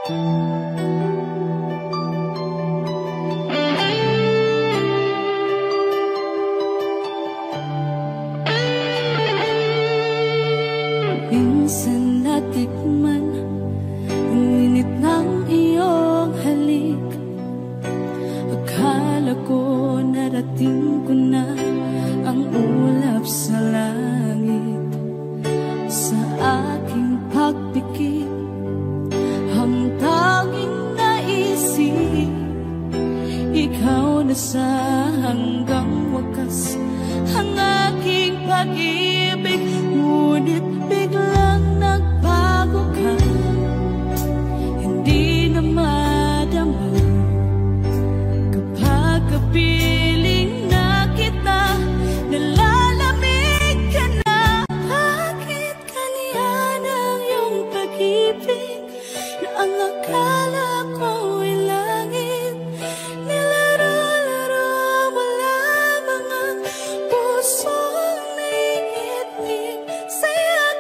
Minsan natikman ang init ng iyong halik. Akala ko narating ko na ang ulap sa langit. Sa aking pagpikit, ang tanging naisip, ikaw na sa hanggang wakas ang aking pag-ibig. Ngunit biglang nagbago ka, hindi na madama kapag kapiling na kita. Nalalamig ka na, bakit ganyan ang iyong pag-ibig na ang akala ko ay langit? Nilaro-laro mo lamang ang pusong naiibig sa'yo.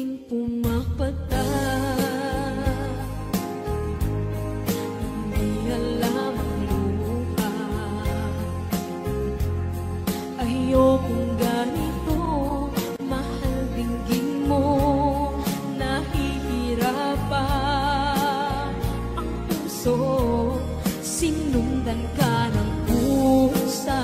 munting pumapata. Hindi alam ang luha. Ayokong ganito, mahal dinggin mo. Nahihirapan ang puso, sinundan ka ng pusa.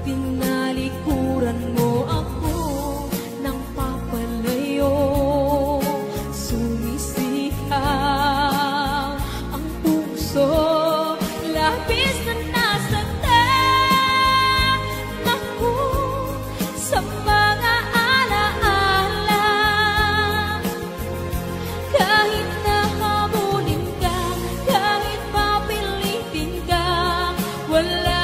Tinalikuran mo ako ng papalayo. Sumisihaw ang puso, labis na nasaktan ako sa mga alaala. Kahit nahabulin ka, kahit papilitin ka, wala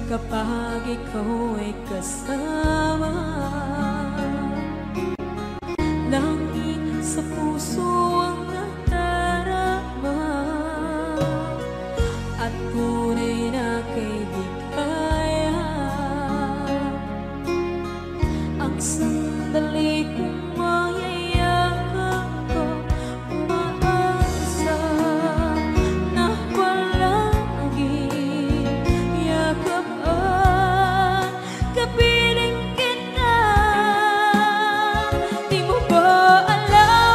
kapag ikaw ay kasama, langit sa puso ang nadarama, at tunay na kaibigan. Ang sandali kong mayayakap ko, umaasa na palagi yakap at kapiling kita. Di mo ba alam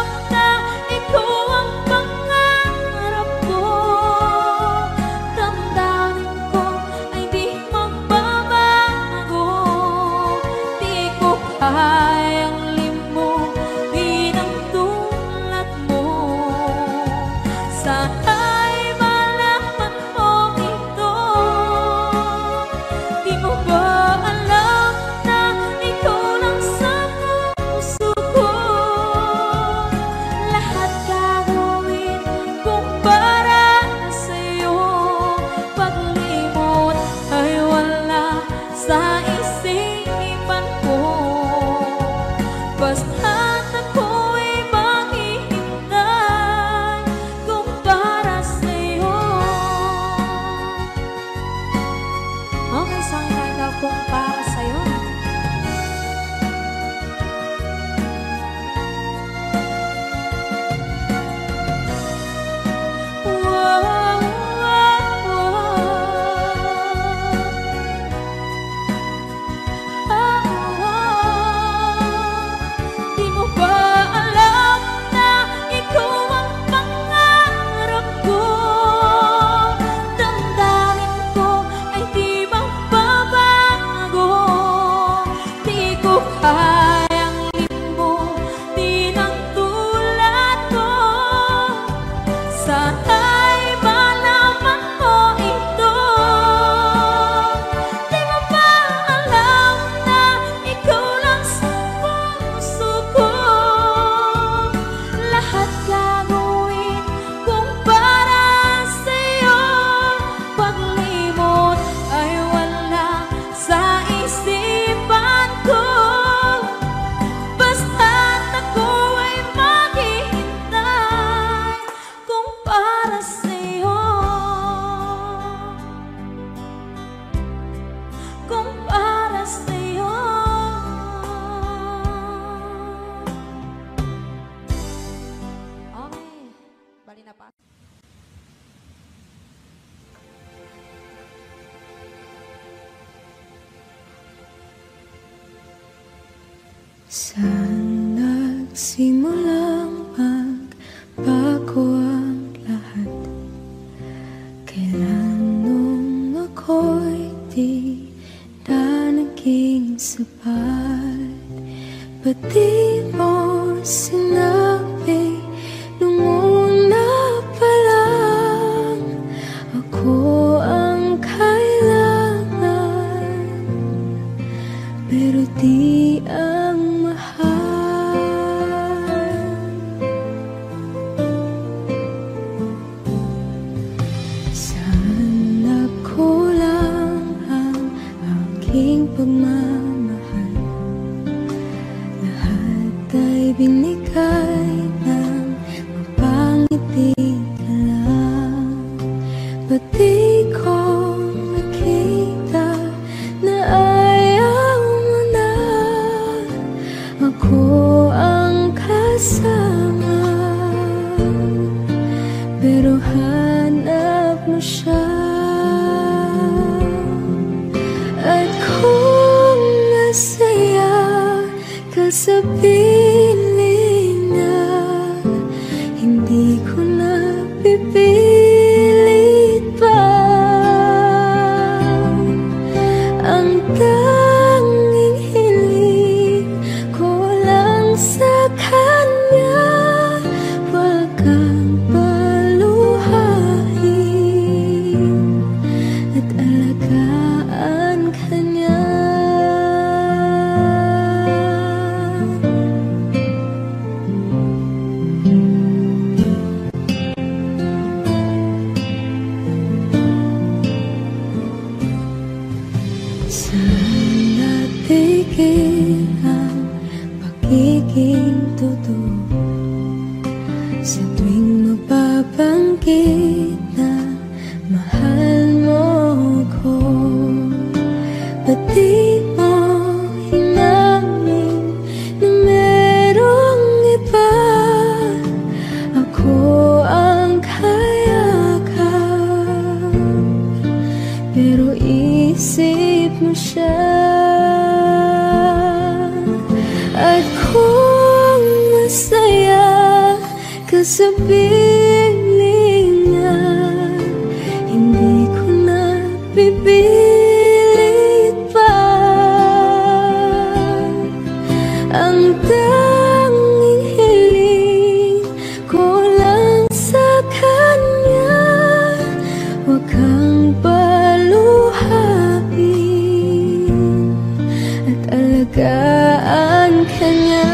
kanina pa. Saan nagsimulang magbago ang lahat? Kailan nung ako'y di na naging sapat? Ba't di mo sinabi nung una pa lang ako ang kailangan, pero di ang mahal? Saan nagkulang ang aking pagmamahal? Lahat ay binigay ng mapangiti ka lang. Ba't di ko nakita na ayaw mo na ako ang kasama, pero hanap mo siya? At kung masaya ka sa piling niya, hindi ko na pipilit pa. Ang tanging hiling ko lang sa kanya, wag kang paluhain at alagaan ka niya. Saan natigil ang pagiging totoo? Sa tuwing mababanggit na mahal mo ko, ba't di mo hinamin na merong iba? Ako ang kayakap, pero isip mo siya. At kung masaya ka sa piling niya, hindi ko na pipilit pa. Ang tanging hiling ko lang sa kanya, wag kang paluhain at alagaan ka niya.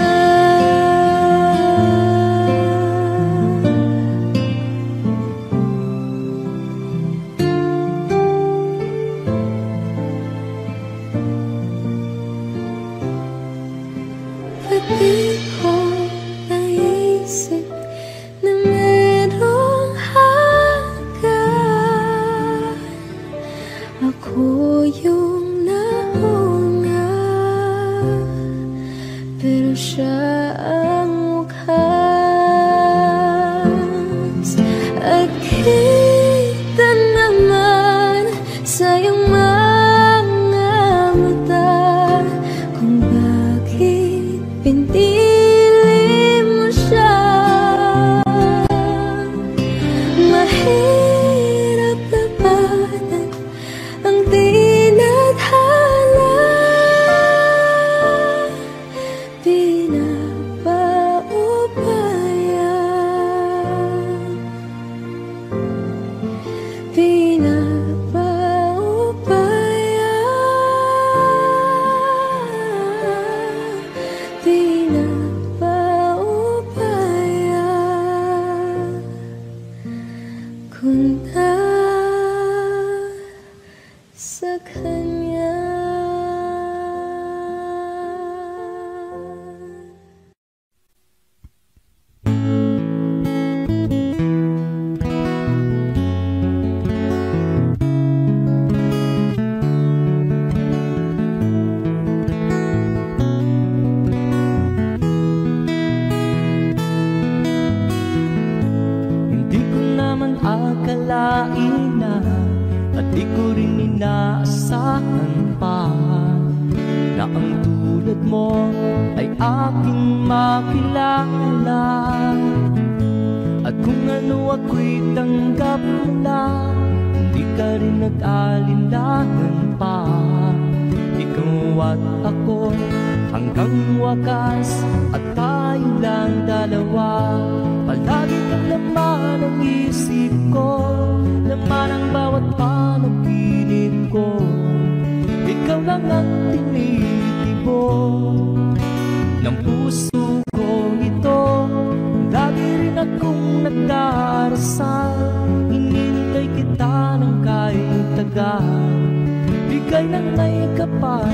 aakalain na at di ko rin inaasahan pa na ang tulad mo ay aking makilala. At kung ano ako'y tanggap mo na, hindi ka rin nag-alinlangan pa. Ikaw at ako hanggang wakas, at tayo lang dalawa. Palagi kang laman ang isip ko, laman ang bawat panaginip ko. Ikaw lang ang tinitibok ng puso ko ito. Lagi rin akong nagdarasal, hinintay kita ng kahit tagal. Bigay ng may kapal,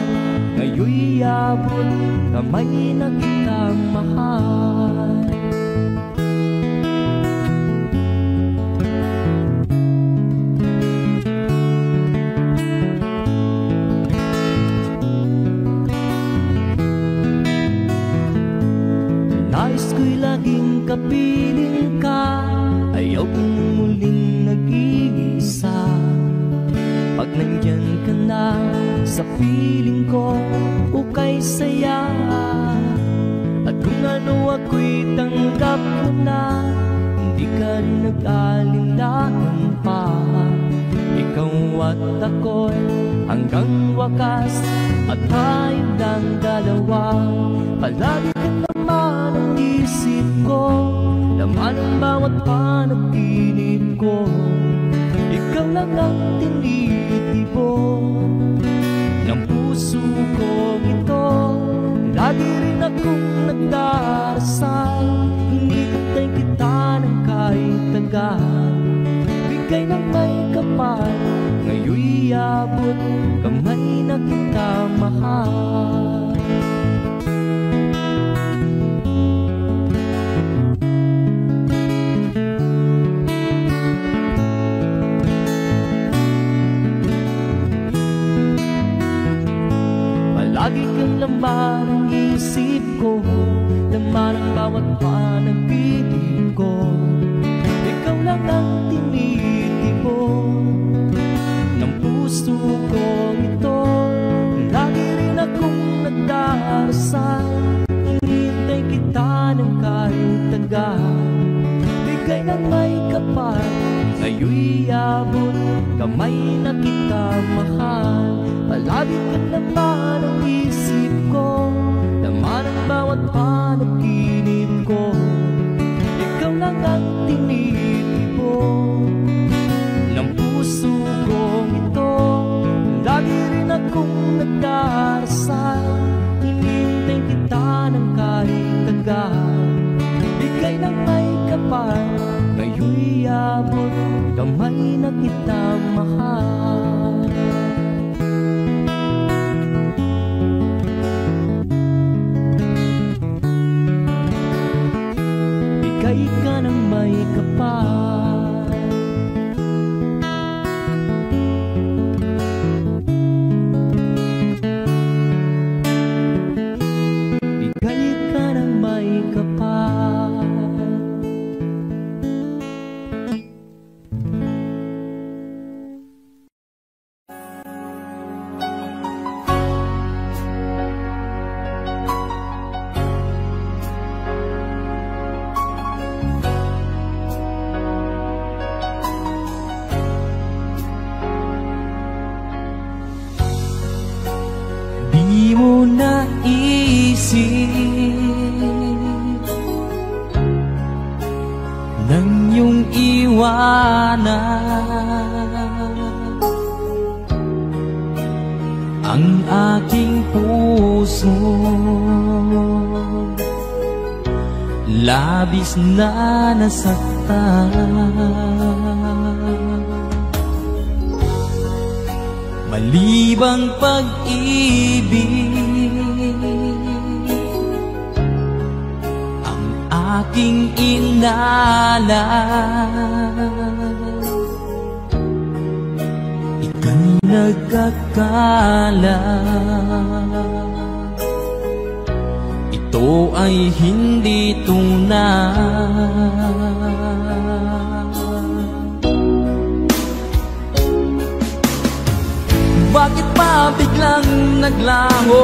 ngayon'y abot kamay na kitang mahal. Nais ko'y laging kapiling ka, ayaw kong muling nag-iisa. Pag nandyan ka na sa piling ko, ukay saya. At kung ano ako'y tanggap mo na, hindi ka rin nag-alinlangan pa. Ikaw at ako'y hanggang wakas, at tayo lang dalawa. Palagi ka naman ang isip ko, laman ang bawat panaginip ko. Ikaw lang ang tinitibok ng puso ko ito. Lagi rin akong nagdarasal, hinintay kita ng kahit tagal. Bigay ng may kapal, ngayon'y abot kamay na kita mahal. Lagi kang laman ang isip ko, laman ang bawat panaginip ko. Ikaw lang ang tinitibok ng puso ko ito. Lagi rin akong nagdarasal, hinintay kita ng kahit tagal. Bigay ng may kapal, ngayon'y abot kamay na kita mahal. Palagi ka naman ang isip ko, laman ang bawat panaginip ko. Ikaw lang ang tinitibok ng puso ko ito. Lagi rin akong nagdarasal, hinintay kita ng kahit tagal. Bigay ng may kapal, ngayon'y abot kamay na kita mahal. Bigay ka ng may kapal, bigay ka ng may kapal. Di mo naisip nang iyong iwanan ang aking puso. Labis na nasaktan, malibang pag-ibig ang aking inalan. Ika'y nagkakala, ito ay hindi tunay. naglaho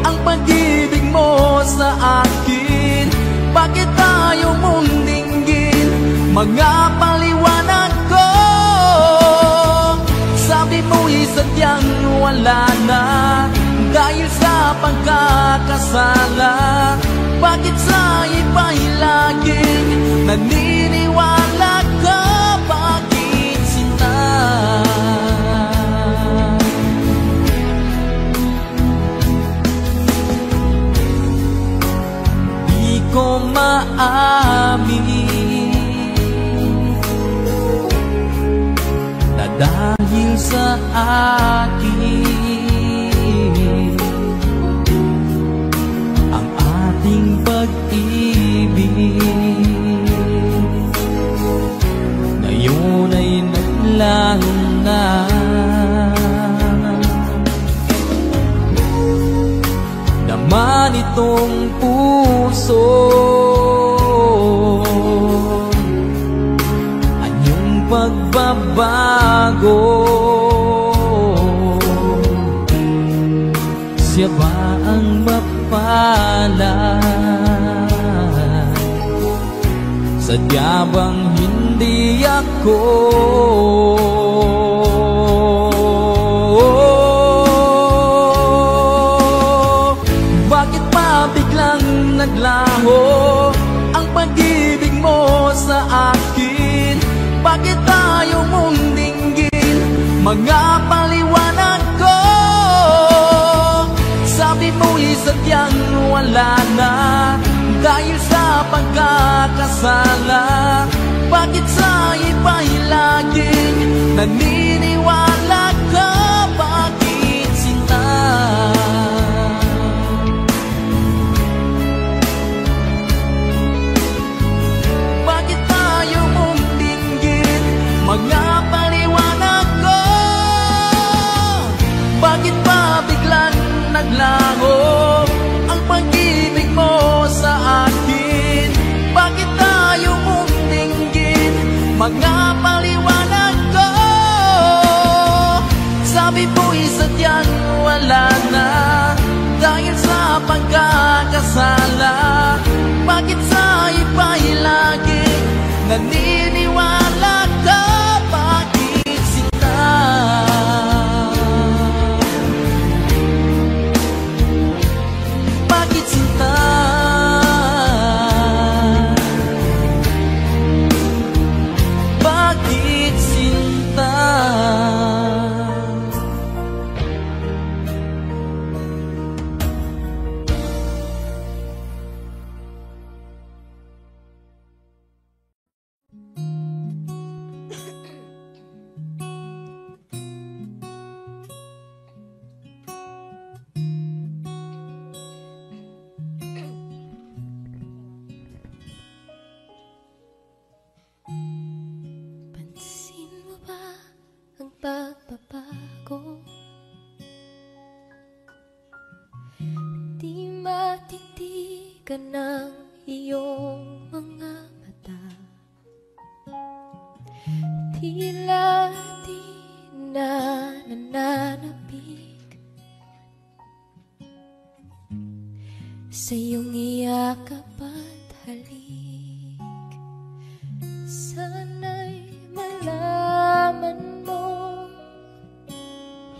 ang pag-ibig mo sa akin. Bakit tayo mong dinggin mga paliwanag ko? Sabi mo'y sadyang wala na dahil sa pagkakasala. Bakit sa iba'y laging naniniwala ka? Bakit sila? Di ko maamin na dahil sa akin ang ating pag-ibig ngayon ay naglaho na. Naman itong puso anyong pagbabago. Siya ba ang mapalad? Sadya bang hindi ako? Bakit pa biglang naglaho ang pag-ibig mo sa akin? Bakit tayo mong dinggin mga paliwanag ko? Sabi mo'y sadyang wala na dahil sa pagkakasala. Bakit sa iba'y laging naniniwala ka? Bakit sila? Bakit tayo mong dinggin mga paliwanag ko? Bakit pa biglang naglaho ang pag-ibig mo sa akin? Bakit tayo mong dinggin mga paliwanag ko? Sabi mo'y sadyang wala na dahil sa pagkakasala. Bakit sa iba'y laging naniniwala ka? Bakit sila? Bakit sila? Bakit sinta? Pansin mo ba ang pagbabago? Di matitigan ng iyong mga mata. Tila di na nananabik sa iyong iyakap at halik. Sana'y malaman mo,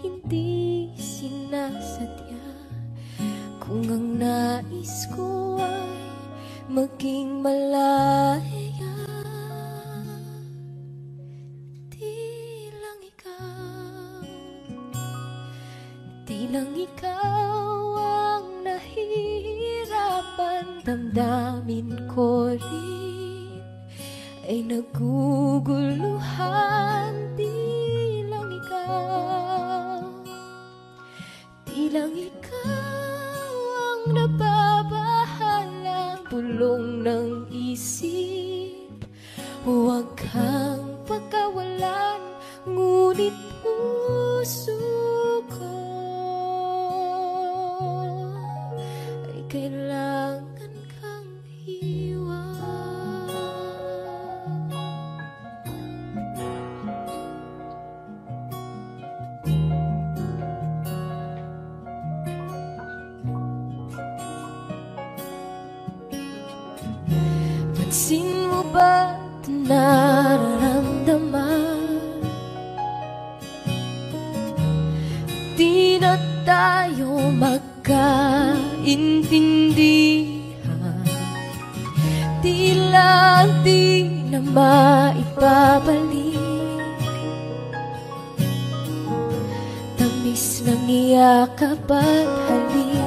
hindi sinasadya. Kung ang nais ko ay maging malaya, di lang ikaw ang nahihirapan. Damdamin ko rin ay naguguluhan. Di lang ikaw ang nababahalang bulong ng isip. Huwag kang pagkawalan, ngunit puso ko ay kailangan kang iwan. Pansin mo ba't nararamdaman? Di na tayo magkaintindihan. Tila di na maibabalik tamis ng iyakap at halik.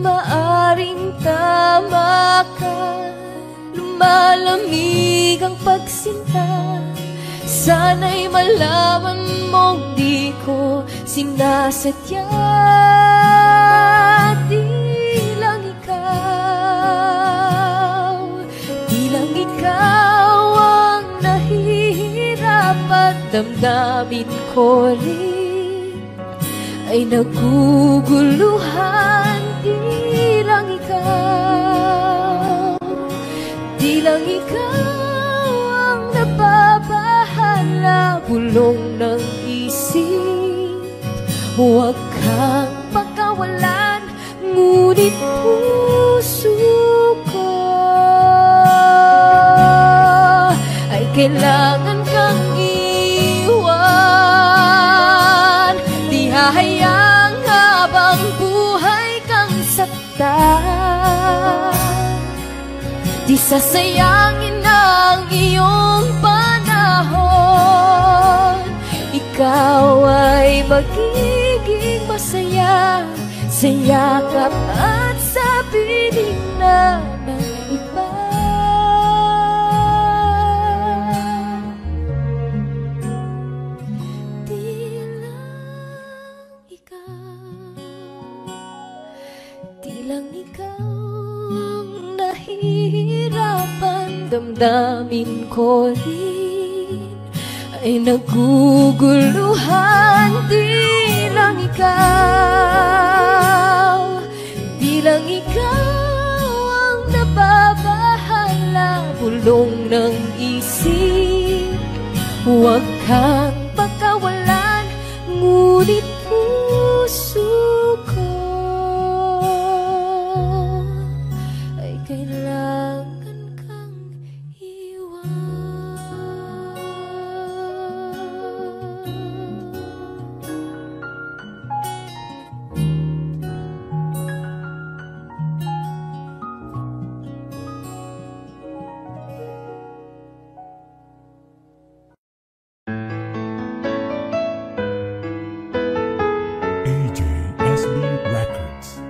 Maaring tama ka, lumalamig ang pagsinta. Sana'y malaman mong di ko sinasadya. Di lang ikaw ang nahihirap at damdamin ko rin ay naguguluhan. Di lang ikaw ang nababahala, bulong ng isip. Huwag kang pagkawalan, ngunit puso ko ay kailangan kang iwan. Di hahayang habang buhay kang saktan. Di sasayangin ang iyong panahon. Ikaw ay magiging masaya sa yakap at sa piling na ng iba. Di lang ikaw ang nahihirapan, damdamin ko rin ay naguguluhan. Di lang ikaw ang nababahala, bulong ng isip. Huwag kang pagkawalan, ngunit puso ko ay kailangan kang iwan. AJSB Records.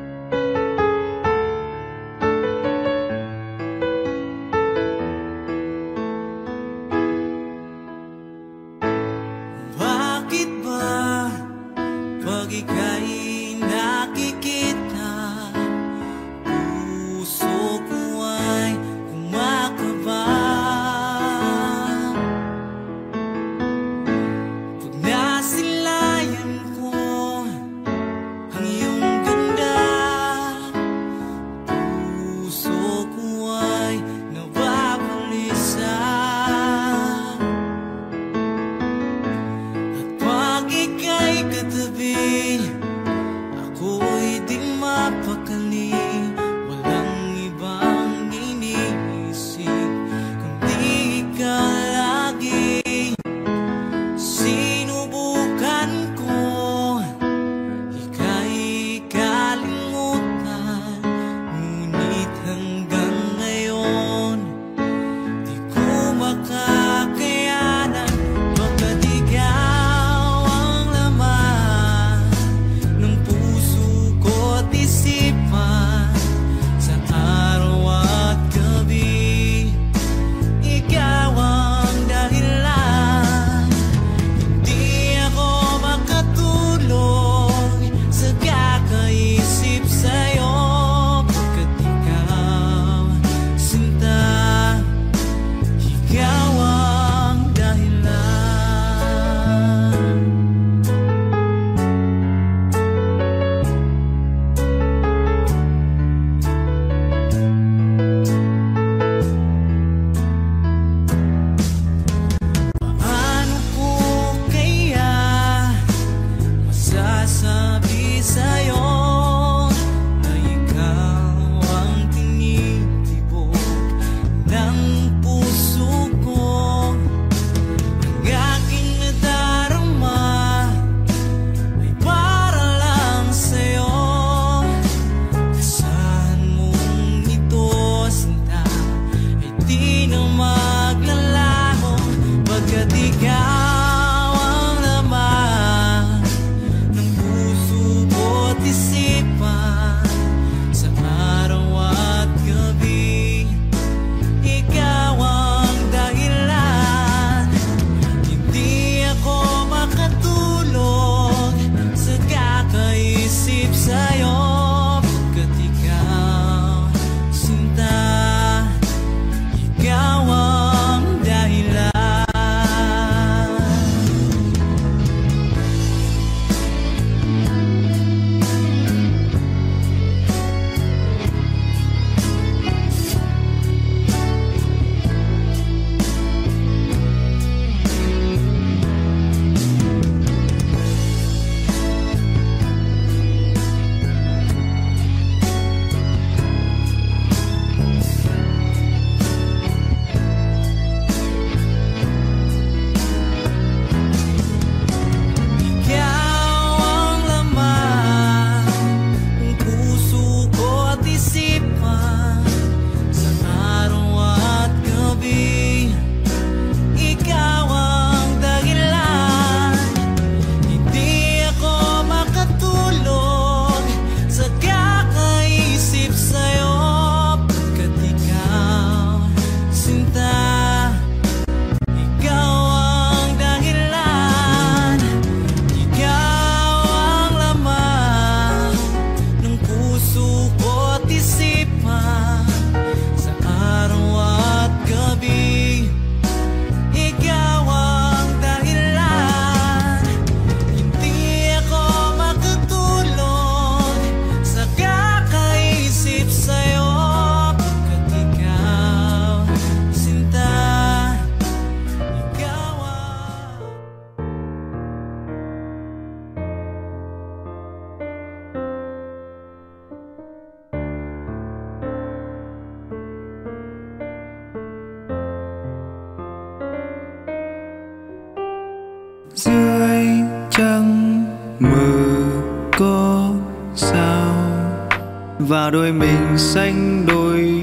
và đôi mình xanh đôi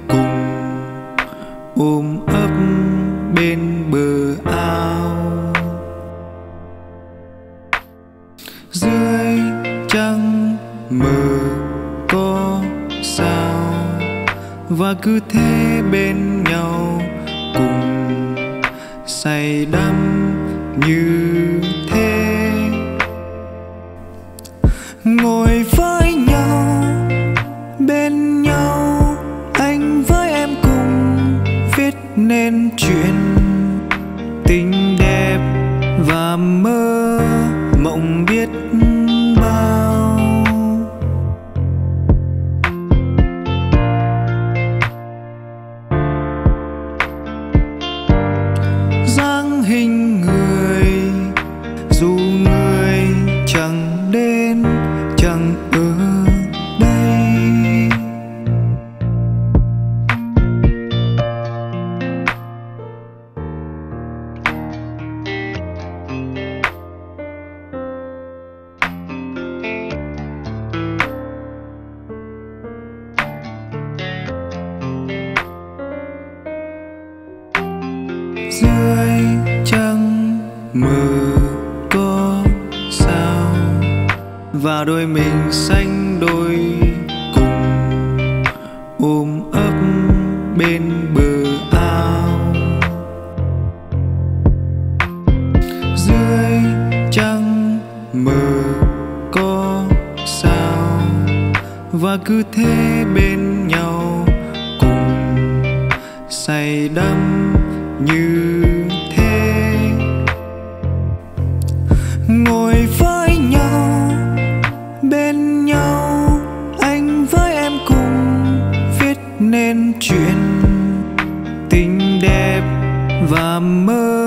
cùng ôm ấp bên bờ ao. Dưới trăng mờ có sao và cứ thế bên nhau cùng say đắm như thế. Ngồi với nhau bên nhau, anh với em cùng viết nên chuyện tình đẹp và mơ mộng biết bao. Dáng hình người dù người chẳng đến chẳng ở đây, dưới trăng mờ có sao và đôi mình xanh đôi cùng ôm ấp bên bờ ao. Dưới trăng mờ có sao và cứ thế bên nhau cùng say đắm như thế. Ngồi với nhau bên nhau, anh với em cùng viết nên chuyện tình đẹp và mơ